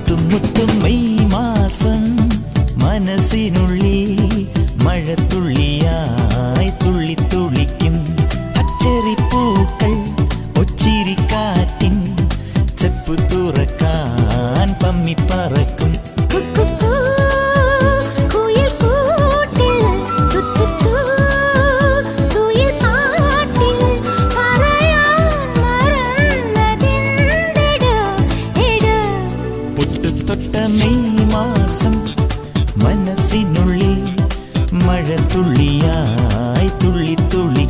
മുത്തും മുത്തും മെയ് മാസം മനസ്സിനുള്ളിൽ മഴത്തുള്ളിയായി തുള്ളി തുള്ളിക്കും പച്ചരിപ്പൂക്കൾ ഒച്ചിരിക്കാറ്റിൻ ചെപ്പു തുറക്കാൻ പമ്മി പറക്കും മെയ് മാസം മനസ്സിനുള്ളിൽ മഴത്തുള്ളിയായി തുള്ളി തുള്ളി